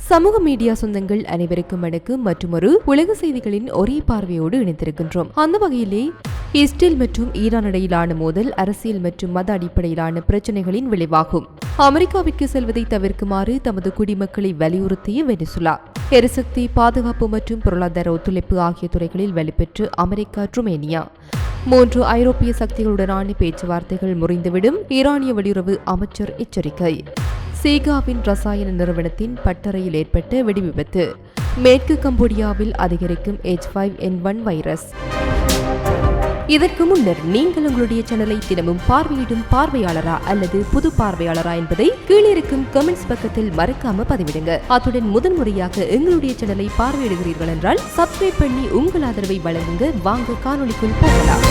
சமூக மீடியா சொந்தங்கள் அனைவருக்கும் வணக்கம். மற்றொரு உலக செய்திகளின் ஒரே பார்வையோடு இணைந்திருக்கின்றோம். அந்த வகையிலே இஸ்ரேல் மற்றும் ஈரான் இடையிலான மோதல் அரசியல் மற்றும் மத அடிப்படையிலான பிரச்சினைகளின் விளைவாகும். அமெரிக்காவிற்கு செல்வதை தவிர்க்குமாறு தமது குடிமக்களை வலியுறுத்திய வெனிசுலா. எரிசக்தி, பாதுகாப்பு மற்றும் பொருளாதார ஒத்துழைப்பு ஆகிய துறைகளில் வலுப்பெற்று அமெரிக்கா, ருமேனியா. 3 ஐரோப்பிய சக்திகளுடனான பேச்சுவார்த்தைகள் முறிந்துவிடும் ஈரானிய வெளியுறவு அமைச்சர் எச்சரிக்கை. சீகாவின் ரசாயன நிறுவனத்தின் பட்டறையில் ஏற்பட்ட வெடிவிபத்து. மேற்கு கம்போடியாவில் அதிகரிக்கும் H5N1 வைரஸ். இதற்கு முன்னர் நீங்கள் உங்களுடைய சேனலை தினமும் பார்வையிடும் பார்வையாளரா அல்லது புது பார்வையாளரா என்பதை கீழே இருக்கும் கமெண்ட்ஸ் பக்கத்தில் மறக்காம பதிவிடுங்க. அத்துடன் முதன்முறையாக எங்களுடைய சேனலை பார்வையிடுகிறீர்கள் என்றால் சப்ஸ்கிரைப் பண்ணி உங்கள் ஆதரவை வழங்குங்க. வாங்க காணொளிக்குள் போகலாம்.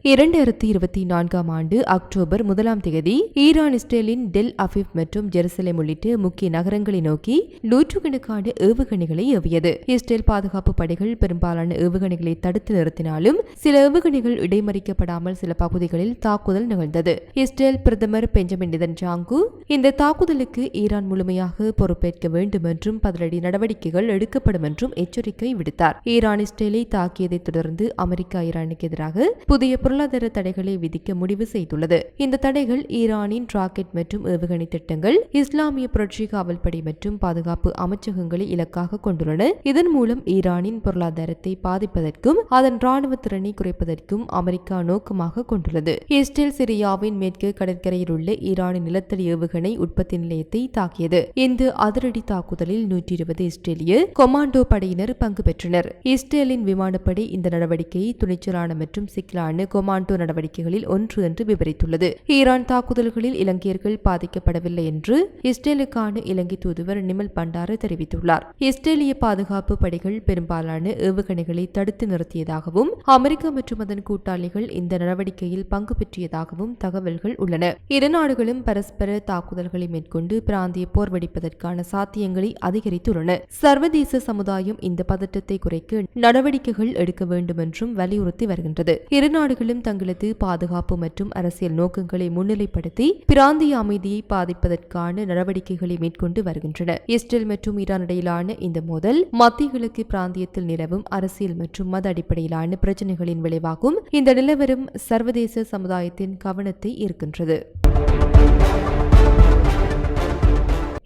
2024 ஆண்டு அக்டோபர் 1ஆம் தேதி ஈரான் இஸ்ரேலின் டெல் அவிவ் மற்றும் ஜெருசலேம் உள்ளிட்ட முக்கிய நகரங்களை நோக்கி நூற்றுக்கணக்கான ஏவுகணைகளை ஏவியது. இஸ்ரேல் பாதுகாப்பு படைகள் பெரும்பாலான ஏவுகணைகளை தடுத்து நிறுத்தினாலும் சில ஏவுகணைகள் இடைமறிக்கப்படாமல் சில பகுதிகளில் தாக்குதல் நிகழ்ந்தது. இஸ்ரேல் பிரதமர் பெஞ்சமின் நெதன்யாகு இந்த தாக்குதலுக்கு ஈரான் முழுமையாக பொறுப்பேற்க வேண்டும் என்றும் பதிலடி நடவடிக்கைகள் எடுக்கப்படும் என்றும் எச்சரிக்கை விடுத்தார். ஈரான் இஸ்ரேலை தாக்கியதைத் தொடர்ந்து அமெரிக்கா ஈரானுக்கு எதிராக புதிய பொருளாதார தடைகளை விதிக்க முடிவு செய்துள்ளது. இந்த தடைகள் ஈரானின் ராக்கெட் மற்றும் ஏவுகணை திட்டங்கள், இஸ்லாமிய புரட்சி காவல்படை மற்றும் பாதுகாப்பு அமைச்சகங்களை இலக்காக கொண்டுள்ளன. இதன் மூலம் ஈரானின் பொருளாதாரத்தை பாதிப்பதற்கும் அதன் ராணுவ திறனை குறைப்பதற்கும் அமெரிக்கா நோக்கமாக கொண்டுள்ளது. இஸ்ரேல் சிரியாவின் மேற்கு கடற்கரையில் உள்ள ஈரானின் நிலத்தடி ஏவுகணை உற்பத்தி நிலையத்தை தாக்கியது. இந்த அதிரடி தாக்குதலில் 120 இஸ்ரேலிய கொமாண்டோ படையினர் பங்கு பெற்றனர். இஸ்ரேலின் விமானப்படை இந்த நடவடிக்கையை துணிச்சலான மற்றும் சிக்கலான கொமாண்டோ நடவடிக்கைகளில் ஒன்று என்று விவரித்துள்ளது. ஈரான் தாக்குதல்களில் இலங்கையர்கள் பாதிக்கப்படவில்லை என்று இஸ்ரேலுக்கான இலங்கை தூதுவர் நிமல் பண்டார தெரிவித்துள்ளார். இஸ்ரேலிய பாதுகாப்பு படைகள் பெரும்பாலான ஏவுகணைகளை தடுத்து நிறுத்தியதாகவும் அமெரிக்கா மற்றும் அதன் கூட்டாளிகள் இந்த நடவடிக்கையில் பங்கு பெற்றியதாகவும் தகவல்கள் உள்ளன. இரு நாடுகளும் பரஸ்பர தாக்குதல்களை மேற்கொண்டு பிராந்திய போர் வெடிப்பதற்கான சாத்தியங்களை அதிகரித்துள்ளன. சர்வதேச சமுதாயம் இந்த பதற்றத்தை குறைக்க நடவடிக்கைகள் எடுக்க வேண்டும் என்றும் வலியுறுத்தி வருகின்றது. இரு நாடுகளும் தங்களது பாதுகாப்பு மற்றும் அரசியல் நோக்கங்களை முன்னிலைப்படுத்தி பிராந்திய அமைதியை பாதிப்பதற்கான நடவடிக்கைகளை மேற்கொண்டு வருகின்றன. இஸ்ரேல் மற்றும் ஈரான் இடையிலான இந்த மோதல் மத்திய கிழக்கு பிராந்தியத்தில் நிலவும் அரசியல் மற்றும் மத அடிப்படையிலான பிரச்சினைகளின் விளைவாகும். இந்த நிலவரம் சர்வதேச சமுதாயத்தின் கவனத்தை ஈர்க்கின்றது.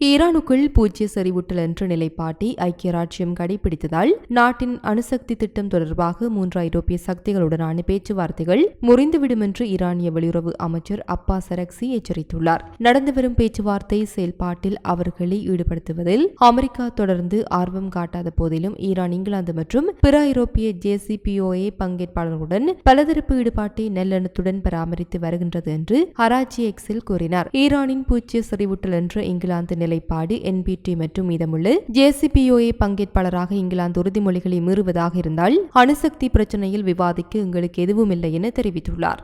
ஈரானுக்குள் பூஜ்ய செறிவூட்டல் என்ற நிலைப்பாட்டை ஐக்கிய ராஜ்யம் கடைபிடித்ததால் நாட்டின் அணுசக்தி திட்டம் தொடர்பாக 3 ஐரோப்பிய சக்திகளுடனான பேச்சுவார்த்தைகள் முறிந்துவிடும் என்று ஈரானிய வெளியுறவு அமைச்சர் அப்பாஸ் அரக்சி எச்சரித்துள்ளார். நடந்து வரும் பேச்சுவார்த்தை செயல்பாட்டில் அவர்களை ஈடுபடுத்துவதில் அமெரிக்கா தொடர்ந்து ஆர்வம் காட்டாத போதிலும் ஈரான், இங்கிலாந்து மற்றும் பிற ஐரோப்பிய JCPOA பங்கேற்பாளர்களுடன் பலதரப்பு ஈடுபாட்டை நல்லெண்ணத்துடன் பராமரித்து வருகின்றது என்று ஹராஜி எக்ஸில் கூறினார். ஈரானின் பூஜ்ய செறிவூட்டல் என்ற இங்கிலாந்து நிலைப்பாடு NPT மற்றும் மீதமுள்ள JCPOA பங்கேற்பாளராக இங்கிலாந்து உறுதிமொழிகளை மீறுவதாக இருந்தால் அணுசக்தி பிரச்சினையில் விவாதிக்க எங்களுக்கு எதுவும் இல்லை என தெரிவித்துள்ளார்.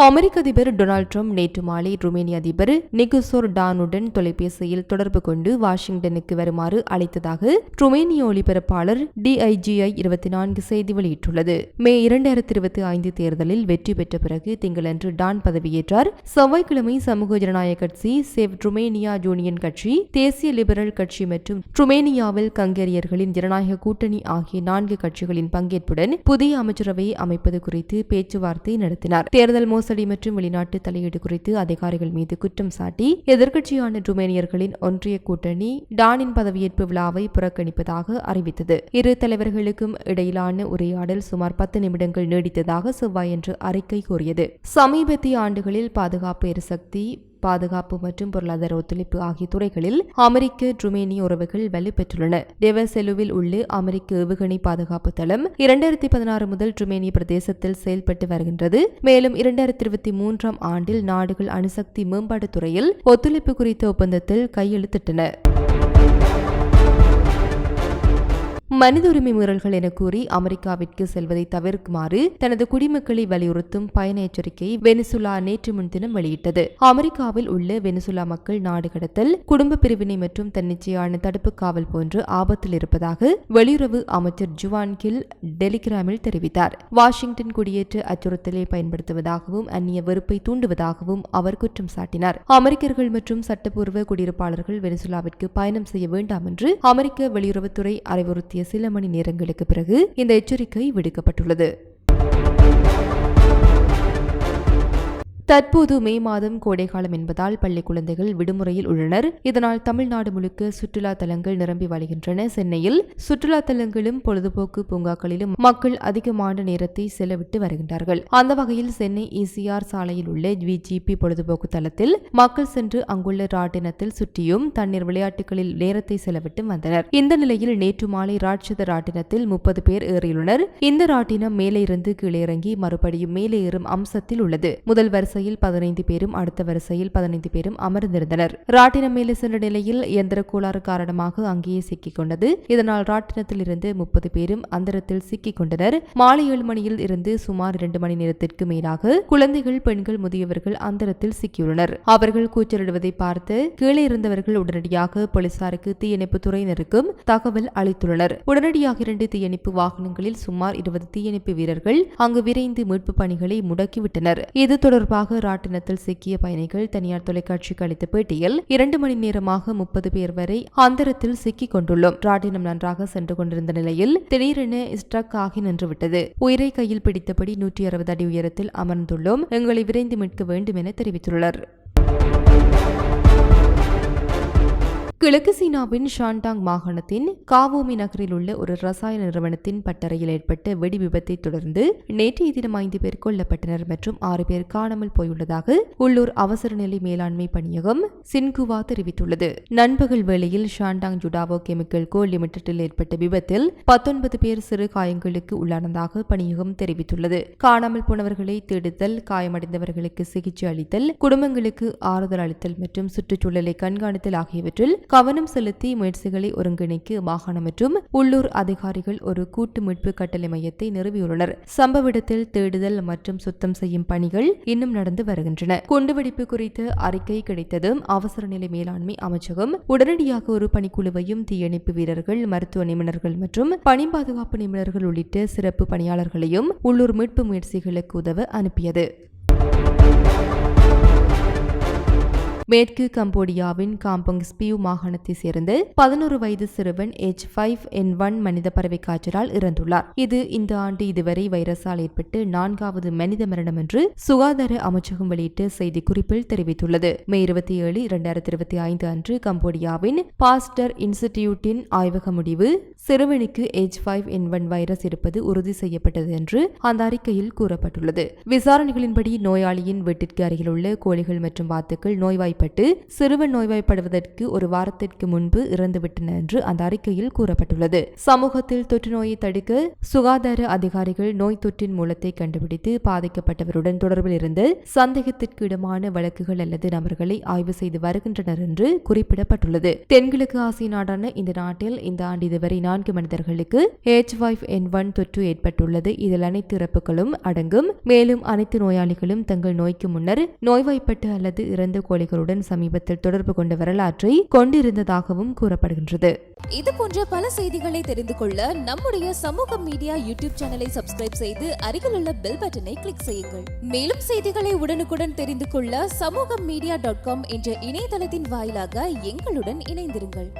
அமெரிக்க அதிபர் டொனால்ட் ட்ரம்ப் நேற்று மாலை ருமேனிய அதிபர் நிகுசோர் டானுடன் தொலைபேசியில் தொடர்பு கொண்டு வாஷிங்டனுக்கு வருமாறு அழைத்ததாக ருமேனிய ஒலிபரப்பாளர் DIGI 24 செய்தி வெளியிட்டுள்ளது. மே 2025 தேர்தலில் வெற்றி பெற்ற பிறகு திங்களன்று டான் பதவியேற்றார். செவ்வாய்க்கிழமை சமூக ஜனநாயக கட்சி, சேவ் ருமேனியா யூனியன் கட்சி, தேசிய லிபரல் கட்சி மற்றும் ருமேனியாவில் கங்கேரியர்களின் ஜனநாயக கூட்டணி ஆகிய 4 கட்சிகளின் பங்கேற்புடன் புதிய அமைச்சரவையை அமைப்பது குறித்து பேச்சுவார்த்தை நடத்தினார். தேர்தல் மோசடி மற்றும் வெளிநாட்டு தலையீடு குறித்து அதிகாரிகள் மீது குற்றம் சாட்டி எதிர்க்கட்சியான ருமேனியர்களின் ஒன்றிய கூட்டணி டானின் பதவியேற்பு விழாவை புறக்கணிப்பதாக அறிவித்தது. இரு தலைவர்களுக்கும் இடையிலான உரையாடல் சுமார் 10 நிமிடங்கள் நீடித்ததாக செவ்வாயன்று அறிக்கை கூறியது. சமீபத்திய ஆண்டுகளில் பாதுகாப்பு, எரிசக்தி, பாதுகாப்பு மற்றும் பொருளாதார ஒத்துழைப்பு ஆகிய துறைகளில் அமெரிக்க ருமேனிய உறவுகள் வலுப்பெற்றுள்ளன. டெவசெலுவில் உள்ள அமெரிக்க ஏவுகணை பாதுகாப்பு தளம் 2016 முதல் ருமேனிய பிரதேசத்தில் செயல்பட்டு வருகின்றது. மேலும் 2023ஆம் ஆண்டில் நாடுகள் அணுசக்தி மேம்பாட்டு துறையில் ஒத்துழைப்பு குறித்த ஒப்பந்தத்தில் கையெழுத்திட்டன. மனித உரிமை மீறல்கள் என கூறி அமெரிக்காவிற்கு செல்வதை தவிர்க்குமாறு தனது குடிமக்களை வலியுறுத்தும் பயண எச்சரிக்கையை வெனிசுலா நேற்று முன்தினம் வெளியிட்டது. அமெரிக்காவில் உள்ள வெனிசுலா மக்கள் நாடு கடத்தல், குடும்ப பிரிவினை மற்றும் தன்னிச்சையான தடுப்பு காவல் போன்ற ஆபத்தில் இருப்பதாக வெளியுறவு அமைச்சர் ஜுவான் கில் டெலிகிராமில் தெரிவித்தார். வாஷிங்டன் குடியேற்ற அச்சுறுத்தலை பயன்படுத்துவதாகவும் அந்நிய வெறுப்பை தூண்டுவதாகவும் அவர் குற்றம் சாட்டினார். அமெரிக்கர்கள் மற்றும் சட்டப்பூர்வ குடியிருப்பாளர்கள் வெனிசுலாவிற்கு பயணம் செய்ய வேண்டாம் என்று அமெரிக்க வெளியுறவுத்துறை அறிவுறுத்திய சில மணி நேரங்களுக்கு பிறகு இந்த எச்சரிக்கை விடுக்கப்பட்டுள்ளது. தற்போது மே மாதம் கோடைக்காலம் என்பதால் பள்ளி குழந்தைகள் விடுமுறையில் உள்ளனர். இதனால் தமிழ்நாடு முழுக்க சுற்றுலா தலங்கள் நிரம்பி வழிகின்றன. சென்னையில் சுற்றுலா தலங்களும் பொழுதுபோக்கு பூங்காக்களிலும் மக்கள் அதிகமான நேரத்தை செலவிட்டு வருகின்றார்கள். அந்த வகையில் சென்னை ECR சாலையில் உள்ள VGP பொழுதுபோக்கு தலத்தில் மக்கள் சென்று அங்குள்ள ராட்டினத்தில் சுற்றியும் தண்ணீர் விளையாட்டுகளில் நேரத்தை செலவிட்டு வந்தனர். இந்த நிலையில் நேற்று மாலை ராட்சத ராட்டினத்தில் 30 பேர் ஏறியுள்ளனர். இந்த ராட்டினம் மேலே இருந்து கீழே இறங்கி மறுபடியும் மேலே ஏறும் அம்சத்தில் உள்ளது. முதல் வரிசையில் 15 பேரும் அடுத்த வரிசையில் 15 பேரும் அமர்ந்திருந்தனர். ராட்டினம் மேலே சென்ற நிலையில் இயந்திர கோளாறு காரணமாக அங்கேயே சிக்கிக் கொண்டது. இதனால் ராட்டினத்தில் இருந்து 30 பேரும் அந்தரத்தில் சிக்கிக் கொண்டனர். மாலை 7 மணியில் இருந்து சுமார் 2 மணி நேரத்திற்கு மேலாக குழந்தைகள், பெண்கள், முதியவர்கள் அந்தரத்தில் சிக்கியுள்ளனர். அவர்கள் கூச்சலிடுவதை பார்த்து கீழே இருந்தவர்கள் உடனடியாக போலீசாருக்கு தீயணைப்பு துறையினருக்கும் தகவல் அளித்துள்ளனர். உடனடியாக 2 தீயணைப்பு வாகனங்களில் சுமார் 20 தீயணைப்பு வீரர்கள் அங்கு விரைந்து மீட்பு பணிகளை முடக்கிவிட்டனர். இது தொடர்பாக ராட்டினத்தில் சிக்கிய பயணிகள் தனியார் தொலைக்காட்சிக்கு அளித்த பேட்டியில் 2 மணி நேரமாக 30 பேர் வரை அந்தரத்தில் சிக்கிக் கொண்டுள்ளோம். ராட்டினம் நன்றாக சென்று கொண்டிருந்த நிலையில் திடீரென ஸ்ட்ரக் ஆகி நின்றுவிட்டது. உயிரை கையில் பிடித்தபடி 160 அடி உயரத்தில் அமர்ந்துள்ளோம். எங்களை விரைந்து மீட்க வேண்டும் என தெரிவித்துள்ளனர். கிழக்கு சீனாவின் ஷான்டாங் மாகாணத்தின் காவோமி நகரில் உள்ள ஒரு ரசாயன நிறுவனத்தின் பட்டறையில் ஏற்பட்ட வெடி விபத்தை தொடர்ந்து நேற்றைய தினம் 5 பேர் கொல்லப்பட்டனர் மற்றும் 6 பேர் காணாமல் போயுள்ளதாக உள்ளூர் அவசர நிலை மேலாண்மை பணியகம் சின்குவா தெரிவித்துள்ளது. நண்பகல் வேளையில் ஷான்டாங் ஜுடாவோ கெமிக்கல் கோ லிமிடெட்டில் ஏற்பட்ட விபத்தில் 19 பேர் சிறு காயங்களுக்கு உள்ளானதாக பணியகம் தெரிவித்துள்ளது. காணாமல் போனவர்களை தேடுதல், காயமடைந்தவர்களுக்கு சிகிச்சை அளித்தல், குடும்பங்களுக்கு ஆறுதல் அளித்தல் மற்றும் சுற்றுச்சூழலை கண்காணித்தல் ஆகியவற்றில் கவனம் செலுத்தி முயற்சிகளை ஒருங்கிணைக்க மாகாணம் மற்றும் உள்ளூர் அதிகாரிகள் ஒரு கூட்டு மீட்பு கட்டளை மையத்தை நிறுவியுள்ளனர். சம்பவ இடத்தில் தேடுதல் மற்றும் சுத்தம் செய்யும் பணிகள் இன்னும் நடந்து வருகின்றன. குண்டுவெடிப்பு குறித்த அறிக்கை கிடைத்ததும் அவசர நிலை மேலாண்மை அமைச்சகம் உடனடியாக ஒரு பணிக்குழுவையும் தீயணைப்பு வீரர்கள், மருத்துவ நிபுணர்கள் மற்றும் பணி பாதுகாப்பு நிபுணர்கள் உள்ளிட்ட சிறப்பு பணியாளர்களையும் உள்ளூர் மீட்பு முயற்சிகளுக்கு உதவ அனுப்பியது. மேற்கு கம்போடியாவின் காம்பங் ஸ்பியூ மாகாணத்தை சேர்ந்த 11 வயது சிறுவன் H5N1 மனித பறவை காய்ச்சலால் இறந்துள்ளார். இது இந்த ஆண்டு இதுவரை வைரஸால் ஏற்பட்டு 4வது மனித மரணம் என்று சுகாதார அமைச்சகம் வெளியிட்ட செய்திக்குறிப்பில் தெரிவித்துள்ளது. மே 27, 2025 அன்று கம்போடியாவின் பாஸ்டர் இன்ஸ்டிடியூட்டின் ஆய்வக முடிவு சிறுவனுக்கு H5N1 வைரஸ் இருப்பது உறுதி செய்யப்பட்டது என்று அந்த அறிக்கையில் கூறப்பட்டுள்ளது. விசாரணைகளின்படி நோயாளியின் வீட்டிற்கு அருகிலுள்ள கோழிகள் மற்றும் வாத்துக்கள் நோய்வாய்ப்பட்டு சிறுவன் நோய்வாய்ப்படுவதற்கு ஒரு வாரத்திற்கு முன்பு இறந்துவிட்டன என்று அந்த அறிக்கையில் கூறப்பட்டுள்ளது. சமூகத்தில் தொற்று நோயை தடுக்க சுகாதார அதிகாரிகள் நோய் தொற்றின் மூலத்தை கண்டுபிடித்து பாதிக்கப்பட்டவருடன் தொடர்பில் இருந்து சந்தேகத்திற்கு இடமான வழக்குகள் அல்லது நபர்களை ஆய்வு செய்து வருகின்றனர் என்று குறிப்பிடப்பட்டுள்ளது. தென்கிழக்கு ஆசிய நாடான இந்த நாட்டில் இந்த ஆண்டு இதுவரை 4 மனிதர்களுக்கு H5N1 தொற்று ஏற்பட்டுள்ளது. இதில் அனைத்து இறப்புகளும் அடங்கும். மேலும் அனைத்து நோயாளிகளும் தங்கள் நோய்க்கு முன்னர் நோய்வாய்ப்பட்டு அல்லது இறந்த கோழிகளுடன் சமீபத்தில் தொடர்பு கொண்ட வரலாற்றை கொண்டிருந்ததாகவும் கூறப்படுகின்றது. இது போன்ற பல செய்திகளை தெரிந்து கொள்ள நம்முடைய சமூக மீடியா யூடியூப் சேனலை சப்ஸ்கிரைப் செய்து அருகில் உள்ள பெல் பட்டனை கிளிக் செய்யுங்கள். மேலும் செய்திகளை உடனுக்குடன் தெரிந்து கொள்ள சமூகமீடியா.com என்ற இணையதளத்தின் வாயிலாக எங்களுடன் இணைந்திருங்கள்.